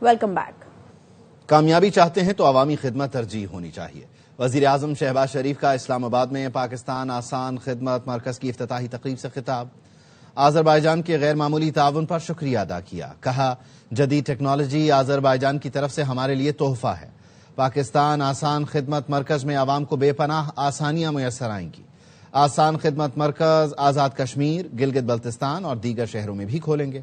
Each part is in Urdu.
Welcome back. کامیابی چاہتے ہیں تو عوامی خدمت ترجیح ہونی چاہیے۔ وزیر اعظم شہباز شریف کا اسلام آباد میں پاکستان آسان خدمت مرکز کی افتتاحی تقریب سے خطاب۔ آذربائیجان کے غیر معمولی تعاون پر شکریہ ادا کیا۔ کہا جدید ٹیکنالوجی آذربائیجان کی طرف سے ہمارے لیے تحفہ ہے۔ پاکستان آسان خدمت مرکز میں عوام کو بے پناہ آسانیاں میسر آئیں گی۔ آسان خدمت مرکز آزاد کشمیر، گلگت بلتستان اور دیگر شہروں میں بھی کھولیں گے۔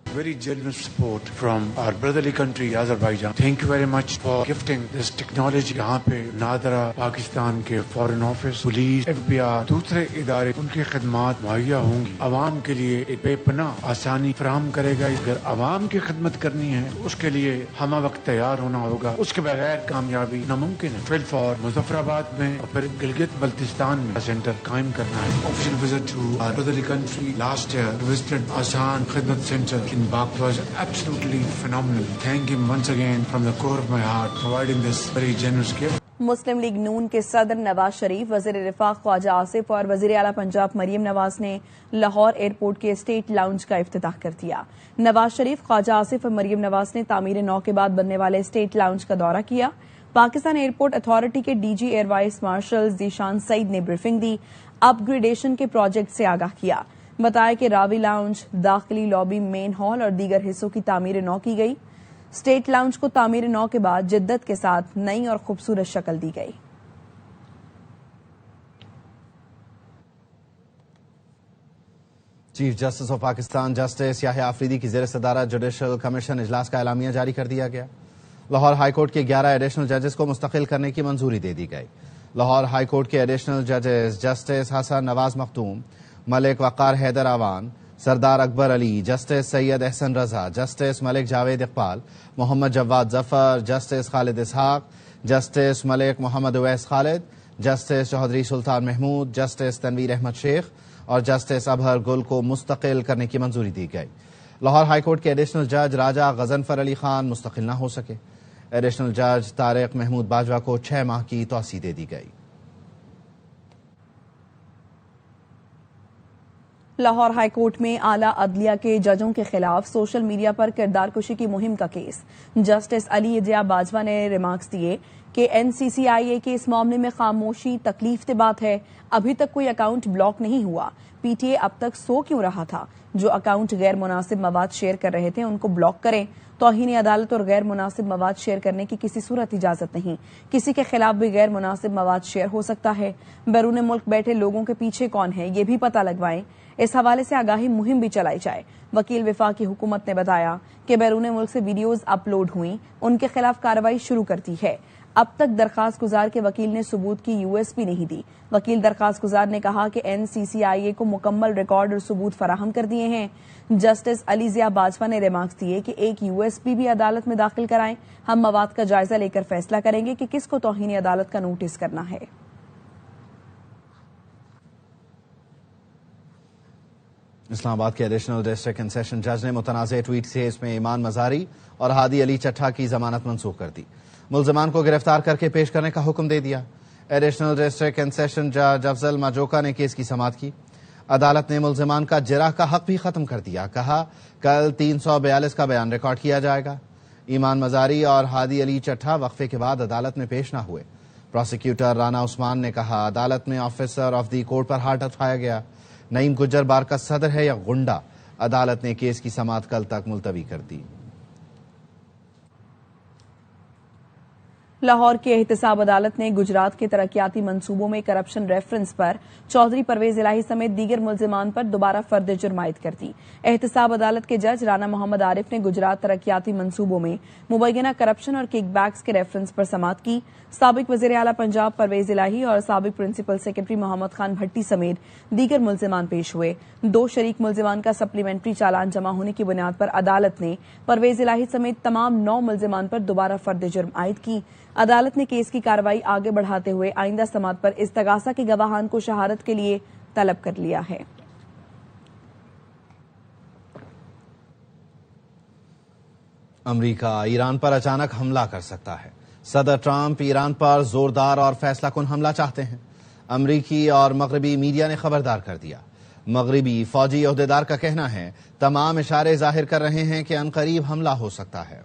Very generous support from our brotherly country Azerbaijan. Thank you very much for gifting this technology. یہاں پہ نادرا پاکستان کے فورن آفس، پولیس، FBI، دوسرے ادارے ان کی خدمات مہیا ہوں گی۔ عوام کے لیے ایک بے پناہ آسانی فراہم کرے گا۔ اگر عوام کی خدمت کرنی ہے تو اس کے لیے ہمہ وقت تیار ہونا ہوگا، اس کے بغیر کامیابی ناممکن ہے۔ فی الفور مظفر آباد میں اور پھر گلگت بلتستان میں سینٹر قائم کرنا ہے۔ Official visit to our brotherly country last year, visited Asan Khidmat Center in Bak was absolutely phenomenal. Thank him once again from the core of my heart providing this very generous gift. Muslim League نون کے صدر نواز شریف، وزیر رفاق خواجہ آصف اور وزیر اعلیٰ پنجاب مریم نواز نے لاہور ایئرپورٹ کے اسٹیٹ لاؤنج کا افتتاح کر دیا۔ نواز شریف، خواجہ آصف اور مریم نواز نے تعمیر نو کے بعد بننے والے اسٹیٹ لاؤنج کا دورہ کیا۔ پاکستان ایئرپورٹ اتھارٹی کے D G air vice marshal Zeeshan Saeed نے بریفنگ دی، اپ گریڈیشن کے پروجیکٹ سے آگاہ کیا۔ بتایا کہ راوی لاؤنج، داخلی لابی، مین ہال اور دیگر حصوں کی تعمیر نو کی گئی۔ اسٹیٹ لاؤنج کو تعمیر نو کے بعد جدت کے ساتھ نئی اور خوبصورت شکل دی گئی۔ Chief justice of Pakistan justice Yahya Afridi کی زیر صدارت جوڈیشل کمیشن اجلاس کا اعلامیہ جاری کر دیا گیا۔ لاہور ہائی کورٹ کے 11 ایڈیشنل ججز کو مستقل کرنے کی منظوری دے دی گئی۔ لاہور ہائی کورٹ کے ایڈیشنل ججز جسٹس حسن نواز مختوم، ملک وقار حیدر آوان، سردار اکبر علی، جسٹس سید احسن رضا، جسٹس ملک جاوید اقبال، محمد جواد ظفر، جسٹس خالد اسحاق، جسٹس ملک محمد اویس خالد، جسٹس چودھری سلطان محمود، جسٹس تنویر احمد شیخ اور جسٹس ابہر گل کو مستقل کرنے کی منظوری دی گئی۔ لاہور ہائی کورٹ کے ایڈیشنل جج راجہ غضنفر علی خان مستقل نہ ہو سکے۔ ایڈیشنل جج طارق محمود باجوہ کو 6 ماہ کی توسیع دے دی گئی۔ لاہور ہائی کورٹ میں اعلیٰ عدلیہ کے ججوں کے خلاف سوشل میڈیا پر کردار کشی کی مہم کا کیس۔ جسٹس علی اجیا باجوہ نے ریمارکس دیے کہ NCCIA کے اس معاملے میں خاموشی تکلیف دہ بات ہے۔ ابھی تک کوئی اکاؤنٹ بلاک نہیں ہوا۔ PTA اب تک سو کیوں رہا تھا؟ جو اکاؤنٹ غیر مناسب مواد شیئر کر رہے تھے ان کو بلاک کریں۔ توہین عدالت اور غیر مناسب مواد شیئر کرنے کی کسی صورت اجازت نہیں۔ کسی کے خلاف بھی غیر مناسب مواد شیئر ہو سکتا ہے۔ بیرون ملک بیٹھے لوگوں کے پیچھے کون ہے یہ بھی پتہ لگوائیں۔ اس حوالے سے آگاہی مہم بھی چلائی جائے۔ وکیل وفاقی حکومت نے بتایا کہ بیرون ملک سے ویڈیوز اپلوڈ ہوئیں، ان کے خلاف کارروائی شروع کرتی ہے۔ اب تک درخواست گزار کے وکیل نے ثبوت کی USB نہیں دی۔ وکیل درخواست گزار نے کہا کہ NCCIA کو مکمل ریکارڈ اور ثبوت فراہم کر دیے ہیں۔ جسٹس علی ضیاء باجوہ نے ریمارکس دیے کہ ایک USB بھی عدالت میں داخل کرائیں۔ ہم مواد کا جائزہ لے کر فیصلہ کریں گے کہ کس کو توہین عدالت کا نوٹس کرنا ہے۔ اسلام آباد کے ایڈیشنل ڈسٹرکٹ اینڈ سیشن جج نے متنازع ٹویٹ کیس میں ایمان مزاری اور ہادی علی چٹھا کی ضمانت منسوخ کر دی۔ ملزمان کو گرفتار کر کے پیش کرنے کا حکم دے دیا۔ ایڈیشنل ڈسٹرکٹ اینڈ سیشن جج افضل ماجوکا نے کیس کی سماعت کی۔ عدالت نے ملزمان کا جرح کا حق بھی ختم کر دیا۔ کہا کل 342 کا بیان ریکارڈ کیا جائے گا۔ ایمان مزاری اور ہادی علی چٹھا وقفے کے بعد عدالت میں پیش نہ ہوئے۔ پروسیکیوٹر رانا عثمان نے کہا عدالت میں آفیسر آف دی کورٹ پر ہاتھ اٹھایا گیا۔ نعیم گجر بار کا صدر ہے یا غنڈہ؟ عدالت نے کیس کی سماعت کل تک ملتوی کر دی۔ لاہور کی احتساب عدالت نے گجرات کے ترقیاتی منصوبوں میں کرپشن ریفرنس پر چودھری پرویز الہی سمیت دیگر ملزمان پر دوبارہ فرد جرم عائد کر دی۔ احتساب عدالت کے جج رانا محمد عارف نے گجرات ترقیاتی منصوبوں میں مبینہ کرپشن اور کک بیکس کے ریفرنس پر سماعت کی۔ سابق وزیر اعلیٰ پنجاب پرویز الہی اور سابق پرنسپل سیکرٹری محمد خان بھٹی سمیت دیگر ملزمان پیش ہوئے۔ 2 شریک ملزمان کا سپلیمنٹری چالان جمع ہونے کی بنیاد پر عدالت نے پرویز الہی سمیت تمام 9 ملزمان پر دوبارہ فرد جرم عائد کی۔ عدالت نے کیس کی کارروائی آگے بڑھاتے ہوئے آئندہ سماعت پر استغاثہ کے گواہان کو شہادت کے لیے طلب کر لیا ہے۔ امریکہ ایران پر اچانک حملہ کر سکتا ہے۔ صدر ٹرمپ ایران پر زوردار اور فیصلہ کن حملہ چاہتے ہیں۔ امریکی اور مغربی میڈیا نے خبردار کر دیا۔ مغربی فوجی عہدیدار کا کہنا ہے تمام اشارے ظاہر کر رہے ہیں کہ عنقریب حملہ ہو سکتا ہے۔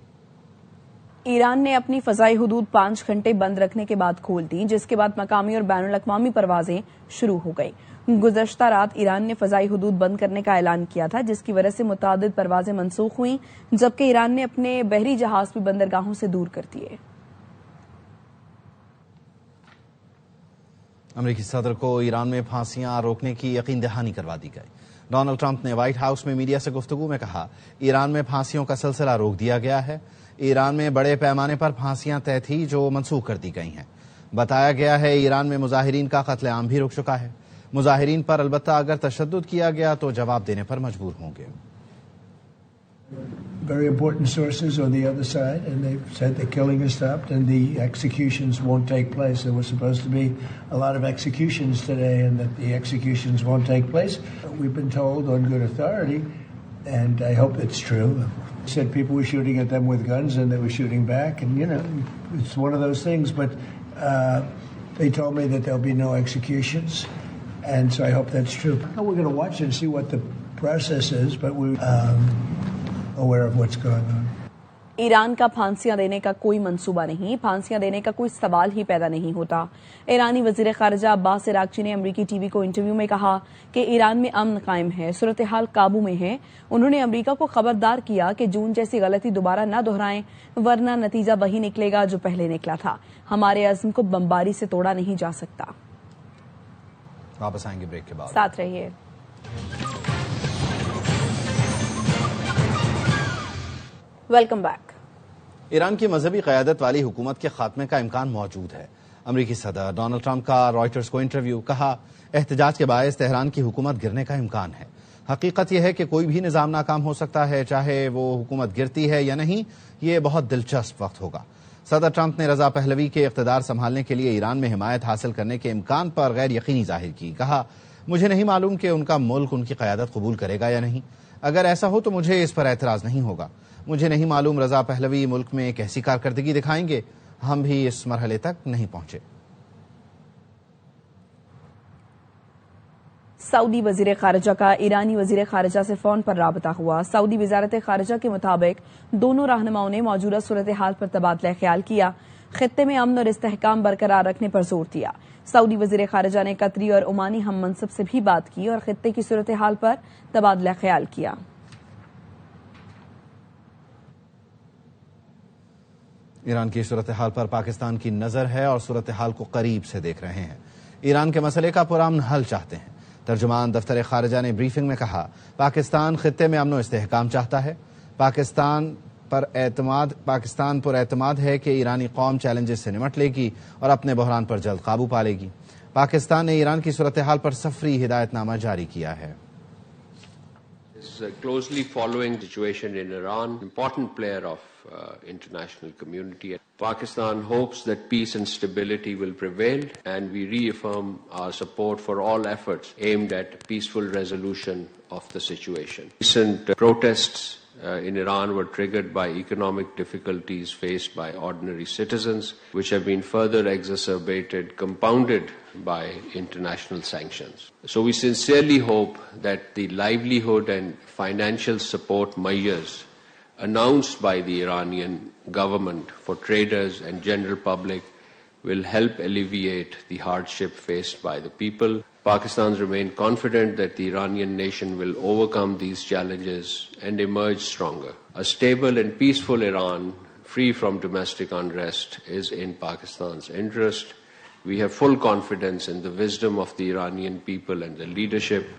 ایران نے اپنی فضائی حدود 5 گھنٹے بند رکھنے کے بعد کھول دی، جس کے بعد مقامی اور بین الاقوامی پروازیں شروع ہو گئی۔ گزشتہ رات ایران نے فضائی حدود بند کرنے کا اعلان کیا تھا، جس کی وجہ سے متعدد پروازیں منسوخ ہوئیں، جبکہ ایران نے اپنے بحری جہاز بھی بندرگاہوں سے دور کر دیے۔ امریکی صدر کو ایران میں پھانسیاں روکنے کی یقین دہانی کروا دی گئی۔ ڈونلڈ ٹرمپ نے وائٹ ہاؤس میں میڈیا سے گفتگو میں کہا ایران میں پھانسیوں کا سلسلہ روک دیا گیا ہے۔ ایران میں بڑے پیمانے پر پھانسیاں طے تھی جو منسوخ کر دی گئی ہیں۔ بتایا گیا ہے ایران میں مظاہرین کا قتل عام بھی رک چکا ہے۔ مظاہرین پر البتہ اگر تشدد کیا گیا تو جواب دینے پر مجبور ہوں گے۔ Very important sources on the other side, and they've said the killing has stopped and the executions won't take place. There was supposed to be a lot of executions today, and that the executions won't take place. We've been told on good authority, and I hope it's true. Said people were shooting at them with guns, and they were shooting back, and it's one of those things. But they told me that there'll be no executions, and so I hope that's true. We're going to watch and see what the process is, but we're aware of what's going on. Iran کا پھانسیاں دینے کا کوئی منصوبہ نہیں، پھانسیاں دینے کا کوئی سوال ہی پیدا نہیں ہوتا۔ ایرانی وزیر خارجہ عباس عراقچی نے امریکی ٹی وی کو انٹرویو میں کہا کہ ایران میں امن قائم ہے، صورتحال قابو میں ہے۔ انہوں نے امریکہ کو خبردار کیا کہ جون جیسی غلطی دوبارہ نہ دہرائیں، ورنہ نتیجہ وہی نکلے گا جو پہلے نکلا تھا۔ ہمارے عزم کو بمباری سے توڑا نہیں جا سکتا۔ واپس آئیں گے بریک کے بعد، ساتھ رہیے۔ Welcome back. ایران کی مذہبی قیادت والی حکومت کے خاتمے کا امکان موجود ہے۔ امریکی صدر ڈونلڈ ٹرمپ کا رائٹرز کو انٹرویو، کہا احتجاج کے باعث تہران کی حکومت گرنے کا امکان ہے۔ حقیقت یہ ہے کہ کوئی بھی نظام ناکام ہو سکتا ہے، چاہے وہ حکومت گرتی ہے یا نہیں، یہ بہت دلچسپ وقت ہوگا۔ صدر ٹرمپ نے رضا پہلوی کے اقتدار سنبھالنے کے لیے ایران میں حمایت حاصل کرنے کے امکان پر غیر یقینی ظاہر کی۔ کہا مجھے نہیں معلوم کہ ان کا ملک ان کی قیادت قبول کرے گا یا نہیں۔ اگر ایسا ہو تو مجھے اس پر اعتراض نہیں ہوگا۔ مجھے نہیں معلوم رضا پہلوی ملک میں کیسی کارکردگی دکھائیں گے، ہم بھی اس مرحلے تک نہیں پہنچے۔ سعودی وزیر خارجہ کا ایرانی وزیر خارجہ سے فون پر رابطہ ہوا۔ سعودی وزارت خارجہ کے مطابق دونوں رہنماؤں نے موجودہ صورتحال پر تبادلہ خیال کیا، خطے میں امن اور استحکام برقرار رکھنے پر زور دیا۔ سعودی وزیر خارجہ نے قطری اور عمانی ہم منصب سے بھی بات کی اور خطے کی صورتحال پر تبادلہ خیال کیا۔ ایران کی صورتحال پر پاکستان کی نظر ہے اور صورتحال کو قریب سے دیکھ رہے ہیں۔ ایران کے مسئلے کا پرامن حل چاہتے ہیں۔ ترجمان دفتر خارجہ نے بریفنگ میں کہا پاکستان خطے میں امن و استحکام چاہتا ہے۔ پاکستان پر اعتماد ہے کہ ایرانی قوم چیلنجز سے نمٹ لے گی اور اپنے بحران پر جلد قابو پا لے گی۔ پاکستان نے ایران کی صورتحال پر سفری ہدایت نامہ جاری کیا ہے۔ Closely following the situation in Iran, important player of international community. Pakistan hopes that peace and stability will prevail, and we reaffirm our support for all efforts aimed at peaceful resolution of the situation. Recent protests in Iran were triggered by economic difficulties faced by ordinary citizens, which have been further exacerbated, compounded by international sanctions. So we sincerely hope that the livelihood and financial support measures announced by the Iranian government for traders and general public will help alleviate the hardship faced by the people. Pakistans remain confident that the Iranian nation will overcome these challenges and emerge stronger. A stable and peaceful Iran, free from domestic unrest, is in Pakistan's interest. We have full confidence in the wisdom of the Iranian people and the leadership.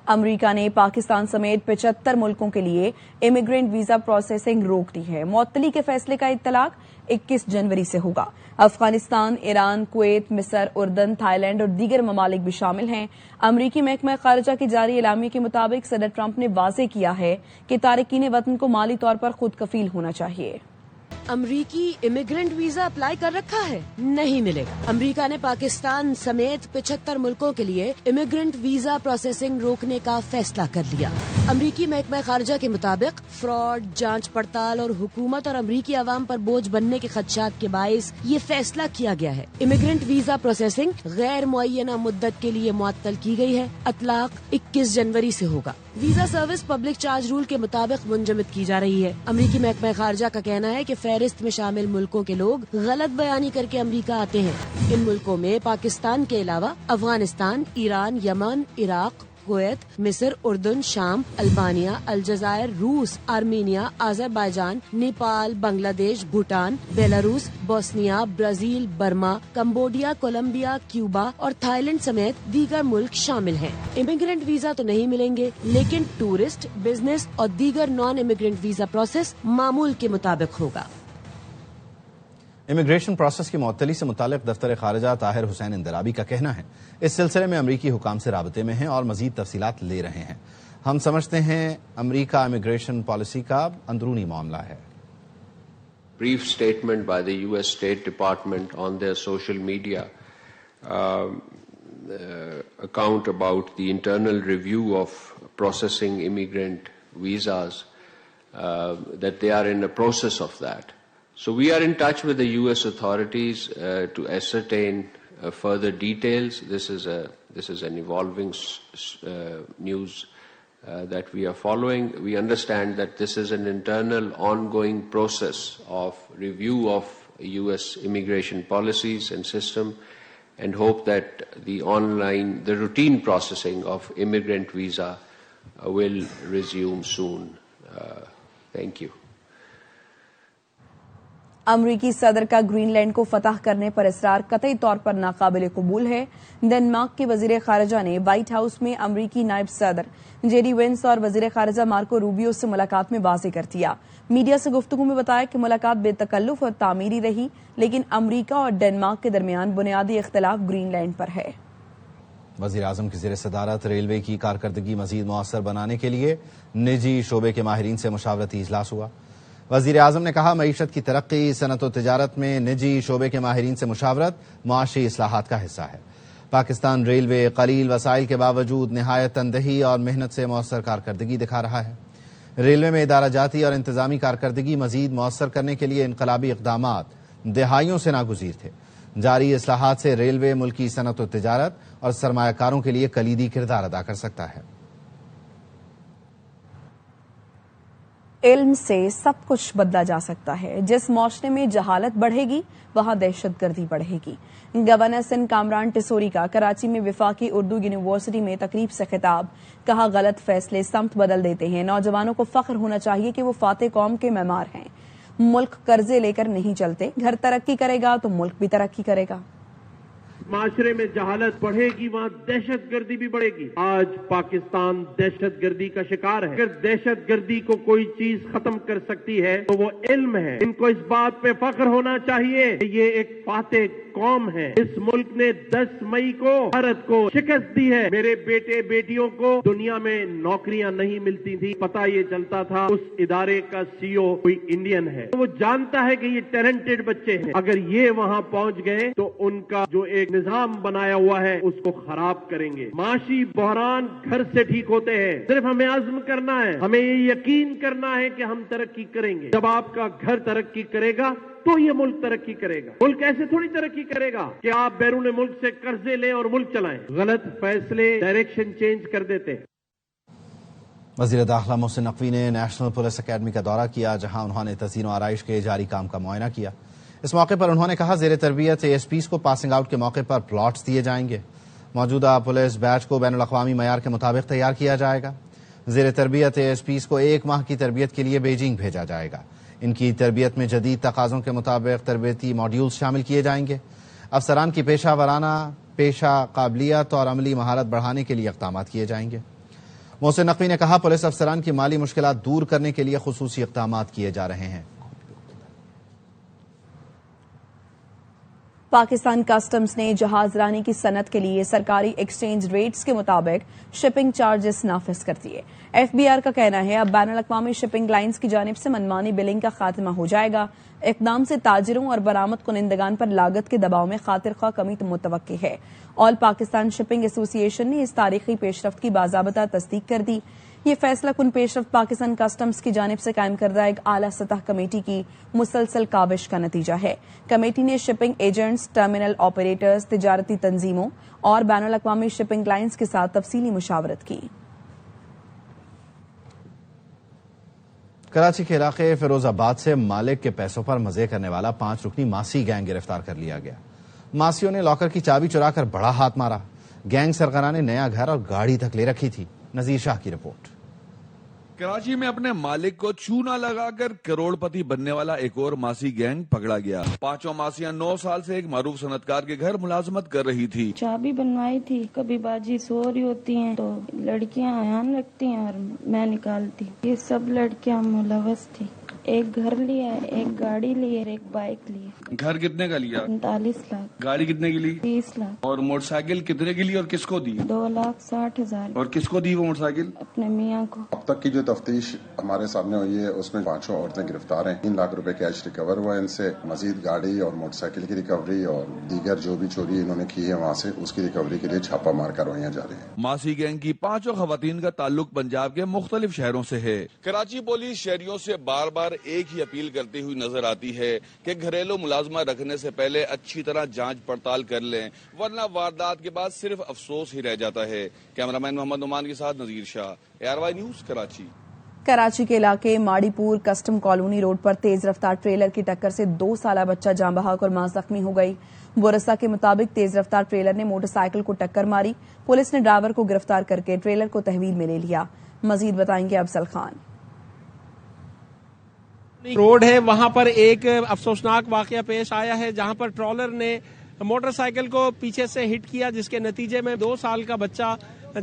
امریکہ نے پاکستان سمیت 75 ملکوں کے لیے امیگرینٹ ویزا پروسیسنگ روک دی ہے۔ معطلی کے فیصلے کا اطلاق 21 جنوری سے ہوگا۔ افغانستان، ایران، کویت، مصر، اردن، تھائی لینڈ اور دیگر ممالک بھی شامل ہیں۔ امریکی محکمہ خارجہ کی جاری اعلامیے کے مطابق صدر ٹرمپ نے واضح کیا ہے کہ تارکین وطن کو مالی طور پر خود کفیل ہونا چاہیے۔ امریکی امیگرینٹ ویزا اپلائی کر رکھا ہے؟ نہیں ملے گا۔ امریکہ نے پاکستان سمیت 75 ملکوں کے لیے امیگرینٹ ویزا پروسیسنگ روکنے کا فیصلہ کر لیا۔ امریکی محکمہ خارجہ کے مطابق فراڈ، جانچ پڑتال اور حکومت اور امریکی عوام پر بوجھ بننے کے خدشات کے باعث یہ فیصلہ کیا گیا ہے۔ امیگرینٹ ویزا پروسیسنگ غیر معینہ مدت کے لیے معطل کی گئی ہے۔ اطلاق 21 جنوری سے ہوگا۔ Visa service public charge rule کے مطابق منجمد کی جا رہی ہے۔ امریکی محکمہ خارجہ کا کہنا ہے کہ فہرست میں شامل ملکوں کے لوگ غلط بیانی کر کے امریکہ آتے ہیں۔ ان ملکوں میں پاکستان کے علاوہ افغانستان، ایران، یمن، عراق، کویت، مصر، اردن، شام، البانیہ، الجزائر، روس، Armenia, Azerbaijan, Nepal, Bangladesh, Bhutan, Belarus, Bosnia, Brazil, Burma, Cambodia, Colombia, Cuba اور تھائی لینڈ سمیت دیگر ملک شامل ہیں۔ امیگرینٹ ویزا تو نہیں ملیں گے، لیکن ٹورسٹ، بزنس اور دیگر نان امیگرینٹ ویزا پروسیس معمول کے مطابق ہوگا۔ امیگریشن پروسیس کی معطلی سے متعلق دفتر خارجہ طاہر حسین اندرابی کا کہنا ہے اس سلسلے میں امریکی حکام سے رابطے میں ہیں اور مزید تفصیلات لے رہے ہیں۔ ہم سمجھتے ہیں امریکہ امیگریشن پالیسی کا اندرونی معاملہ ہے۔ Brief statement by the US State Department on their social media account about the internal review of processing immigrant visas, that they are in the process of that. So we are in touch with the US authorities to ascertain further details. This is an evolving news that we are following. We understand that this is an internal ongoing process of review of US immigration policies and system, and hope that the routine processing of immigrant visa will resume soon. Thank you. امریکی صدر کا گرین لینڈ کو فتح کرنے پر اصرار قطعی طور پر ناقابل قبول ہے۔ ڈنمارک کے وزیر خارجہ نے وائٹ ہاؤس میں امریکی نائب صدر جے ڈی وینس اور وزیر خارجہ مارکو روبیو سے ملاقات میں واضح کر دیا۔ میڈیا سے گفتگو میں بتایا کہ ملاقات بے تکلف اور تعمیری رہی، لیکن امریکہ اور ڈنمارک کے درمیان بنیادی اختلاف گرین لینڈ پر ہے۔ وزیر اعظم کی زیر صدارت ریلوے کی کارکردگی مزید مؤثر بنانے کے لیے نجی شعبے کے ماہرین سے مشاورتی اجلاس ہوا۔ وزیر اعظم نے کہا معیشت کی ترقی، صنعت و تجارت میں نجی شعبے کے ماہرین سے مشاورت معاشی اصلاحات کا حصہ ہے۔ پاکستان ریلوے قلیل وسائل کے باوجود نہایت تندہی اور محنت سے مؤثر کارکردگی دکھا رہا ہے۔ ریلوے میں ادارہ جاتی اور انتظامی کارکردگی مزید مؤثر کرنے کے لیے انقلابی اقدامات دہائیوں سے ناگزیر تھے۔ جاری اصلاحات سے ریلوے ملکی صنعت و تجارت اور سرمایہ کاروں کے لیے کلیدی کردار ادا کر سکتا ہے۔ علم سے سب کچھ بدلا جا سکتا ہے۔ جس معاشرے میں جہالت بڑھے گی وہاں دہشت گردی بڑھے گی۔ گورنر سندھ کامران ٹسوری کا کراچی میں وفاقی اردو یونیورسٹی میں تقریب سے خطاب، کہا غلط فیصلے سمت بدل دیتے ہیں۔ نوجوانوں کو فخر ہونا چاہیے کہ وہ فاتح قوم کے معمار ہیں۔ ملک قرضے لے کر نہیں چلتے، گھر ترقی کرے گا تو ملک بھی ترقی کرے گا۔ معاشرے میں جہالت بڑھے گی وہاں دہشت گردی بھی بڑھے گی۔ آج پاکستان دہشت گردی کا شکار ہے۔ اگر دہشت گردی کو کوئی چیز ختم کر سکتی ہے تو وہ علم ہے۔ ان کو اس بات پہ فخر ہونا چاہیے کہ یہ ایک فاتح قوم ہے۔ اس ملک نے 10 مئی کو بھارت کو شکست دی ہے۔ میرے بیٹے بیٹیوں کو دنیا میں نوکریاں نہیں ملتی تھی، پتہ یہ چلتا تھا اس ادارے کا سی او کوئی انڈین ہے۔ وہ جانتا ہے کہ یہ ٹیلنٹڈ بچے ہیں، اگر یہ وہاں پہنچ گئے تو ان کا جو ایک نظام بنایا ہوا ہے اس کو خراب کریں گے۔ معاشی بحران گھر سے ٹھیک ہوتے ہیں، صرف ہمیں عزم کرنا ہے، ہمیں یہ یقین کرنا ہے کہ ہم ترقی کریں گے۔ جب آپ کا گھر ترقی کرے گا تو یہ ملک ترقی کرے گا۔ ملک ایسے تھوڑی ترقی کرے گا کہ آپ بیرون ملک سے قرضے لیں اور ملک چلائیں۔ غلط فیصلے ڈائریکشن چینج کر دیتے ہیں۔ وزیر داخلہ محسن نقوی نے نیشنل پولیس اکیڈمی کا دورہ کیا، جہاں انہوں نے تزئین و آرائش کے جاری کام کا معائنہ کیا۔ اس موقع پر انہوں نے کہا زیر تربیت اے ایس پیز کو پاسنگ آؤٹ کے موقع پر پلاٹس دیے جائیں گے۔ موجودہ پولیس بیچ کو بین الاقوامی معیار کے مطابق تیار کیا جائے گا۔ زیر تربیت اے ایس پیز کو 1 ماہ کی تربیت کے لیے بیجنگ بھیجا جائے گا۔ ان کی تربیت میں جدید تقاضوں کے مطابق تربیتی ماڈیولز شامل کیے جائیں گے۔ افسران کی پیشہ ورانہ پیشہ قابلیت اور عملی مہارت بڑھانے کے لیے اقدامات کیے جائیں گے۔ محسن نقوی نے کہا پولیس افسران کی مالی مشکلات دور کرنے کے لیے خصوصی اقدامات کیے جا رہے ہیں۔ پاکستان کسٹمز نے جہاز رانی کی صنعت کے لیے سرکاری ایکسچینج ریٹس کے مطابق شپنگ چارجز نافذ کر دیے۔ ایف بی آر کا کہنا ہے اب بین الاقوامی شپنگ لائنز کی جانب سے منمانی بلنگ کا خاتمہ ہو جائے گا۔ اقدام سے تاجروں اور برآمد کنندگان پر لاگت کے دباؤ میں خاطر خواہ کمی متوقع ہے۔ آل پاکستان شپنگ ایسوسی ایشن نے اس تاریخی پیش رفت کی باضابطہ تصدیق کر دی۔ یہ فیصلہ کن پیش رفت پاکستان کسٹمز کی جانب سے قائم کردہ ایک اعلیٰ سطح کمیٹی کی مسلسل کاوش کا نتیجہ ہے۔ کمیٹی نے شپنگ ایجنٹس، ٹرمینل آپریٹرز، تجارتی تنظیموں اور بین الاقوامی شپنگ لائنز کے ساتھ تفصیلی مشاورت کی۔ کراچی کے علاقے فیروز آباد سے مالک کے پیسوں پر مزے کرنے والا 5 رکنی ماسی گینگ گرفتار کر لیا گیا۔ ماسیوں نے لاکر کی چابی چرا کر بڑا ہاتھ مارا۔ گینگ سرگرہ نے نیا گھر اور گاڑی تک لے رکھی تھی۔ نذیر شاہ کی رپورٹ۔ کراچی میں اپنے مالک کو چونا لگا کر کروڑ پتی بننے والا ایک اور ماسی گینگ پکڑا گیا۔ 5 ماسیاں 9 سال سے ایک معروف صنعتکار کے گھر ملازمت کر رہی تھی۔ چابی بنوائی تھی، کبھی باجی سو رہی ہوتی ہیں تو لڑکیاں احان رکھتی ہیں اور میں نکالتی۔ یہ سب لڑکیاں ملوث تھی۔ ایک گھر لیا، ایک گاڑی لی، ایک بائک لی۔ گھر کتنے کا لیا؟ 39 لاکھ۔ گاڑی کتنے کی لی؟ 30 لاکھ۔ اور موٹر سائیکل کتنے کی لی اور کس کو دی؟ 2,60,000۔ اور کس کو دی وہ موٹر سائیکل؟ اپنے میاں کو۔ اب تک کی جو تفتیش ہمارے سامنے ہوئی ہے اس میں 5 عورتیں گرفتار ہیں۔ 3 لاکھ روپے کیش ریکور ہوا ہے ان سے۔ مزید گاڑی اور موٹر سائیکل کی ریکوری اور دیگر جو بھی چوری انہوں نے کی ہے وہاں سے اس کی ریکوری کے لیے چھاپہ مار کروائیاں جا رہی ہیں۔ ماسی گینگ کی 5 خواتین کا تعلق پنجاب کے مختلف شہروں سے ہے۔ کراچی پولیس شہریوں سے بار بار ایک ہی اپیل کرتی ہوئی نظر آتی ہے کہ گھریلو ملازمہ رکھنے سے پہلے اچھی طرح جانچ پڑتال کر لیں، ورنہ واردات کے بعد صرف افسوس ہی رہ جاتا ہے۔ کیمرہ مین محمد نعمان کے ساتھ نذیر شاہ، ARY نیوز کراچی۔ کراچی کے علاقے ماڑی پور کسٹم کالونی روڈ پر تیز رفتار ٹریلر کی ٹکر سے 2 سالہ بچہ جاں بحق اور ماں زخمی ہو گئی۔ ورثاء کے مطابق تیز رفتار ٹریلر نے موٹر سائیکل کو ٹکر ماری۔ پولیس نے ڈرائیور کو گرفتار کر کے ٹریلر کو تحویل میں لے لیا۔ مزید بتائیں گے افضل خان۔ روڈ ہے وہاں پر ایک افسوسناک واقعہ پیش آیا ہے جہاں پر ٹرالر نے موٹر سائیکل کو پیچھے سے ہٹ کیا، جس کے نتیجے میں 2 سال کا بچہ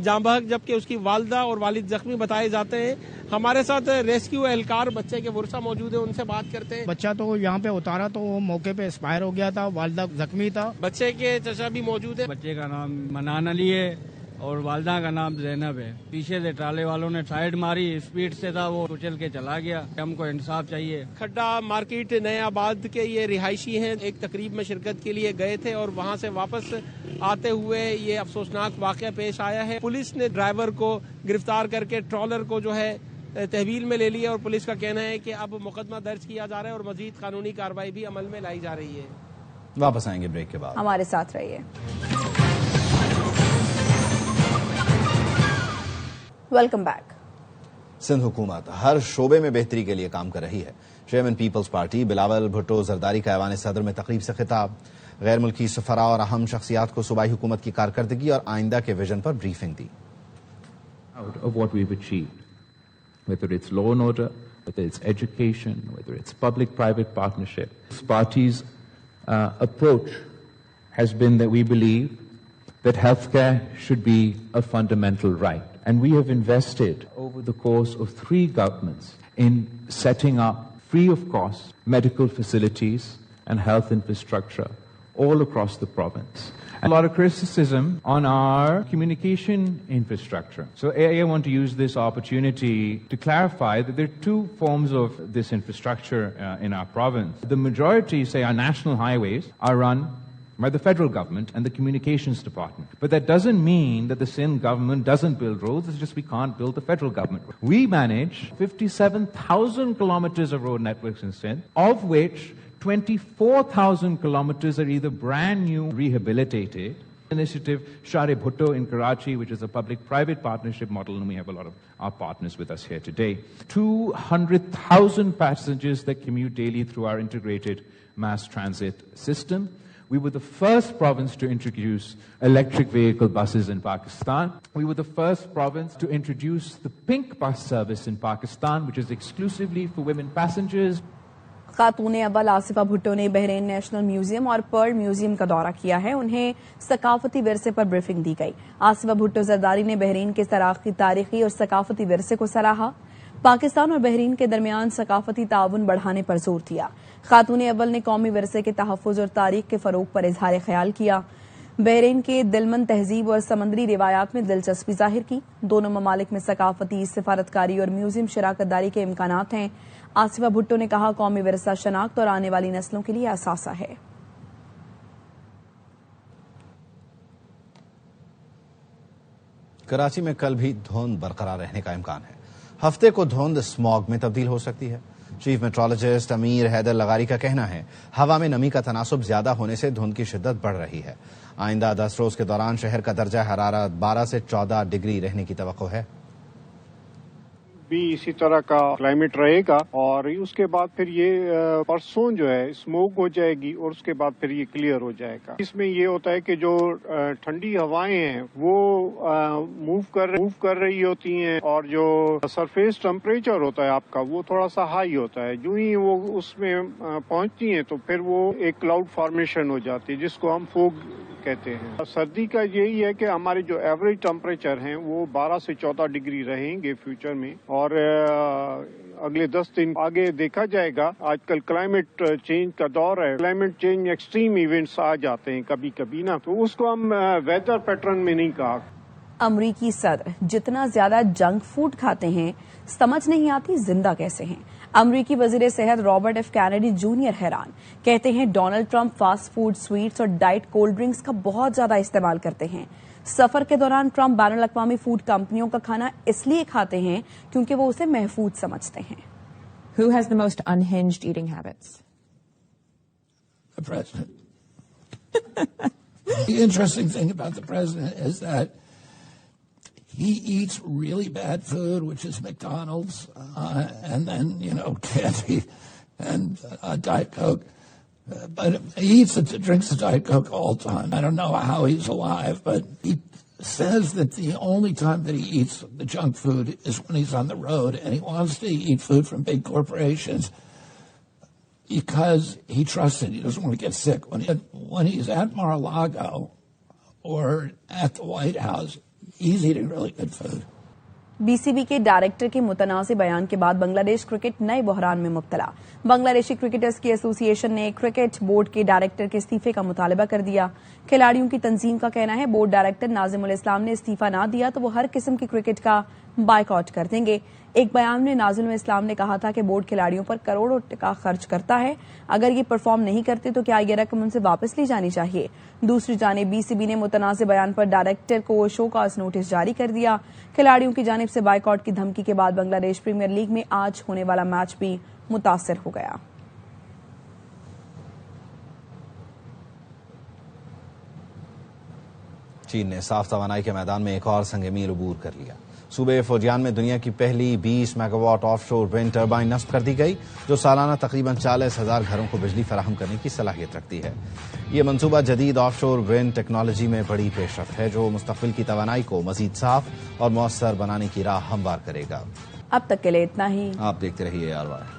جاں بحق جبکہ اس کی والدہ اور والد زخمی بتائے جاتے ہیں۔ ہمارے ساتھ ریسکیو اہلکار بچے کے ورثاء موجود ہیں، ان سے بات کرتے ہیں۔ بچہ تو یہاں پہ اتارا تو وہ موقع پہ ایکسپائر ہو گیا تھا، والدہ زخمی تھا۔ بچے کے چچا بھی موجود ہیں۔ بچے کا نام منان علی ہے اور والدہ کا نام زینب ہے۔ پیچھے سے ٹرالے والوں نے سائیڈ ماری، اسپیڈ سے تھا وہ کچل کے چلا گیا۔ ہم کو انصاف چاہیے۔ کھڈا مارکیٹ نئے آباد کے یہ رہائشی ہیں، ایک تقریب میں شرکت کے لیے گئے تھے اور وہاں سے واپس آتے ہوئے یہ افسوسناک واقعہ پیش آیا ہے۔ پولیس نے ڈرائیور کو گرفتار کر کے ٹرالر کو جو ہے تحویل میں لے لیا اور پولیس کا کہنا ہے کہ اب مقدمہ درج کیا جا رہا ہے اور مزید قانونی کارروائی بھی عمل میں لائی جا رہی ہے۔ واپس آئیں گے بریک کے بعد، ہمارے ساتھ رہیے۔ Welcome back. سندھ حکومت ہر شعبے میں بہتری کے لیے کام کر رہی ہے۔ چیئرمین پیپلز پارٹی بلاول بھٹو زرداری کا ایوان صدر میں تقریب سے خطاب۔ غیر ملکی سفراء اور اہم شخصیات کو صوبائی حکومت کی کارکردگی اور آئندہ کے vision per briefing the. Of what we've achieved, whether it's law and order, whether it's education, whether it's public-private partnership. This party's approach has been that we believe that healthcare should be a fundamental right. And we have invested over the course of 3 governments in setting up free of cost medical facilities and health infrastructure all across the province. A lot of criticism on our communication infrastructure. So I want to use this opportunity to clarify that there are 2 forms of this infrastructure in our province. The majority, say our national highways, are run by the federal government and the communications department. But that doesn't mean that the Sindh government doesn't build roads, it's just we can't build the federal government. We manage 57,000 kilometers of road networks in Sindh, of which 24,000 kilometers are either brand new, rehabilitated. Initiative Share Bhutto in Karachi, which is a public-private partnership model, and we have a lot of our partners with us here today. 200,000 passengers that commute daily through our integrated mass transit system. We were the first province to introduce electric vehicle buses in Pakistan. We were the first province to introduce the pink bus service in Pakistan, which is exclusively for women passengers. خاتون اول آصفہ بھٹو نے بحرین نیشنل میوزیم اور پرل میوزیم کا دورہ کیا ہے۔ انہیں ثقافتی ورثے پر بریفنگ دی گئی۔ آصفہ بھٹو زرداری نے بحرین کے سراغ کی تاریخی اور ثقافتی ورثے کو سراہا۔ پاکستان اور بحرین کے درمیان ثقافتی تعاون بڑھانے پر زور دیا. خاتون اول نے قومی ورثے کے تحفظ اور تاریخ کے فروغ پر اظہار خیال کیا. بحرین کے دلمن تہذیب اور سمندری روایات میں دلچسپی ظاہر کی. دونوں ممالک میں ثقافتی، سفارتکاری اور میوزیم شراکت داری کے امکانات ہیں. آصفہ بھٹو نے کہا قومی ورثہ شناخت اور آنے والی نسلوں کے لیے اثاثہ ہے. کراچی میں کل بھی دھند برقرار رہنے کا امکان ہے. ہفتے کو دھند اسموگ میں تبدیل ہو سکتی ہے. چیف میٹرولوجسٹ امیر حیدر لغاری کا کہنا ہے ہوا میں نمی کا تناسب زیادہ ہونے سے دھند کی شدت بڑھ رہی ہے. آئندہ 10 روز کے دوران شہر کا درجہ حرارت 12 سے 14 ڈگری رہنے کی توقع ہے. بھی اسی طرح کا کلائمیٹ رہے گا اور اس کے بعد پھر یہ پرسوں جو ہے اسموگ ہو جائے گی اور اس کے بعد پھر یہ کلیئر ہو جائے گا. اس میں یہ ہوتا ہے کہ جو ٹھنڈی ہوائیں ہیں وہ موو کر رہی ہوتی ہیں اور جو سرفیس ٹمپریچر ہوتا ہے آپ کا وہ تھوڑا سا ہائی ہوتا ہے. جو ہی وہ اس میں پہنچتی ہیں تو پھر وہ ایک کلاؤڈ فارمیشن ہو جاتی ہے جس کو ہم فوگ کہتے ہیں. سردی کا یہی ہے کہ ہمارے جو ایوریج ٹمپریچر ہیں وہ 12 سے 14 ڈگری رہیں گے فیوچر میں اور اگلے 10 دن آگے دیکھا جائے گا. آج کل کلائمیٹ چینج کا دور ہے. کلائمیٹ چینج ایکسٹریم ایونٹس آ جاتے ہیں کبھی کبھی نا، تو اس کو ہم ویدر پیٹرن میں نہیں کہا. امریکی صدر جتنا زیادہ جنک فوڈ کھاتے ہیں سمجھ نہیں آتی زندہ کیسے ہیں. امریکی وزیر صحت رابرٹ ایف کینیڈی جونیئر حیران. کہتے ہیں Donald Trump fast food, sweets اور ڈائٹ کولڈ ڈرنکس کا بہت زیادہ استعمال کرتے ہیں. سفر کے دوران ٹرمپ بین الاقوامی فوڈ کمپنیوں کا کھانا اس لیے کھاتے ہیں کیونکہ وہ اسے محفوظ سمجھتے ہیں. Who has the most unhinged eating habits? The president. The interesting thing about the president is that he eats really bad food, which is McDonald's, and then, candy and Diet Coke. But he drinks the Diet Coke all the time. I don't know how he's alive, but he says that the only time that he eats the junk food is when he's on the road, and he wants to eat food from big corporations because he trusts it. He doesn't want to get sick. When he's at Mar-a-Lago or at the White House, he's eating really good food. B C B کے ڈائریکٹر کے متنازع بیان کے بعد بنگلہ دیش کرکٹ نئے بحران میں مبتلا. بنگلہ دیشی کرکٹرز کی ایسوسی ایشن نے کرکٹ بورڈ کے ڈائریکٹر کے استعفے کا مطالبہ کر دیا. کھلاڑیوں کی تنظیم کا کہنا ہے بورڈ ڈائریکٹر ناظم الاسلام نے استعفی نہ دیا تو وہ ہر قسم کی کرکٹ کا بائیکاٹ کر دیں گے. ایک بیان میں ناظم الاسلام نے کہا تھا کہ بورڈ کھلاڑیوں پر کروڑوں ٹکا خرچ کرتا ہے. اگر یہ پرفارم نہیں کرتے تو کیا یہ رقم ان سے واپس لی جانی چاہیے. دوسری جانب بی سی بی نے متنازع بیان پر ڈائریکٹر کو شو کاز نوٹس جاری کر دیا. کھلاڑیوں کی جانب سے بائیکاٹ کی دھمکی کے بعد بنگلہ دیش پریمیئر لیگ میں آج ہونے والا میچ بھی متاثر ہو گیا. چین نے صاف توانائی کے میدان میں ایک اور سنگ میل عبور کر لیا. صوبے فوجیان میں دنیا کی پہلی 20 میگا واٹ آف شور ونڈ ٹربائن نصب کر دی گئی جو سالانہ تقریباً 40,000 گھروں کو بجلی فراہم کرنے کی صلاحیت رکھتی ہے. یہ منصوبہ جدید آف شور ونڈ ٹیکنالوجی میں بڑی پیش رفت ہے جو مستقبل کی توانائی کو مزید صاف اور مؤثر بنانے کی راہ ہموار کرے گا. اب تک کے لیے اتنا ہی. آپ دیکھتے رہیے ARY.